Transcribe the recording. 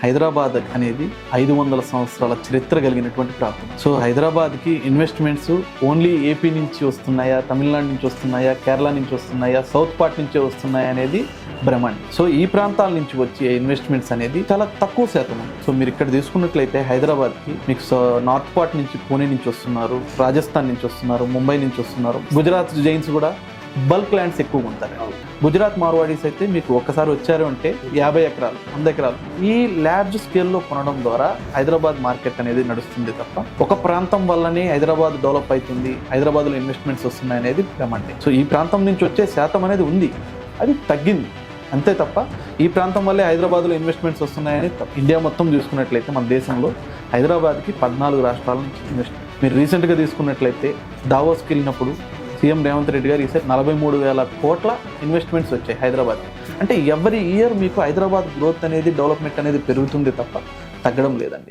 హైదరాబాద్ అనేది 500 సంవత్సరాల చరిత్ర కలిగినటువంటి ప్రాంతం. సో హైదరాబాద్కి ఇన్వెస్ట్మెంట్స్ ఓన్లీ ఏపీ నుంచి వస్తున్నాయా, తమిళనాడు నుంచి వస్తున్నాయా, కేరళ నుంచి వస్తున్నాయా, సౌత్ పార్ట్ నుంచే వస్తున్నాయా అనేది భ్రమండి. సో ఈ ప్రాంతాల నుంచి వచ్చే ఇన్వెస్ట్మెంట్స్ అనేది చాలా తక్కువ శాతం ఉంది. సో మీరు ఇక్కడ తీసుకున్నట్లయితే హైదరాబాద్కి మీకు నార్త్ పార్ట్ నుంచి పూణే నుంచి వస్తున్నారు, రాజస్థాన్ నుంచి వస్తున్నారు, ముంబై నుంచి వస్తున్నారు, గుజరాత్ జైన్స్ కూడా బల్క్ ల్యాండ్స్ ఎక్కువగా ఉంటారు. గుజరాత్ మార్వాడీస్ అయితే మీకు ఒక్కసారి వచ్చారు అంటే 50 ఎకరాలు 100 ఎకరాలు ఈ లార్జ్ స్కేల్లో కొనడం ద్వారా హైదరాబాద్ మార్కెట్ అనేది నడుస్తుంది తప్ప ఒక ప్రాంతం వల్లనే హైదరాబాద్ డెవలప్ అవుతుంది, హైదరాబాద్లో ఇన్వెస్ట్మెంట్స్ వస్తున్నాయి అనేది భ్రమండి. సో ఈ ప్రాంతం నుంచి వచ్చే శాతం అనేది ఉంది, అది తగ్గింది అంతే తప్ప ఈ ప్రాంతం వల్లే హైదరాబాద్లో ఇన్వెస్ట్మెంట్స్ వస్తున్నాయని ఇండియా మొత్తం చూసుకున్నట్లయితే మన దేశంలో హైదరాబాద్కి 14 రాష్ట్రాల నుంచి ఇన్వెస్ట్మెంట్. మీరు రీసెంట్గా తీసుకున్నట్లయితే దావోస్కి వెళ్ళినప్పుడు సీఎం రేవంత్ రెడ్డి గారు ఈసారి 43,000 కోట్ల ఇన్వెస్ట్మెంట్స్ వచ్చాయి హైదరాబాద్. అంటే ఎవ్రీ ఇయర్ మీకు హైదరాబాద్ గ్రోత్ అనేది డెవలప్మెంట్ అనేది పెరుగుతుంది తప్ప తగ్గడం లేదండి.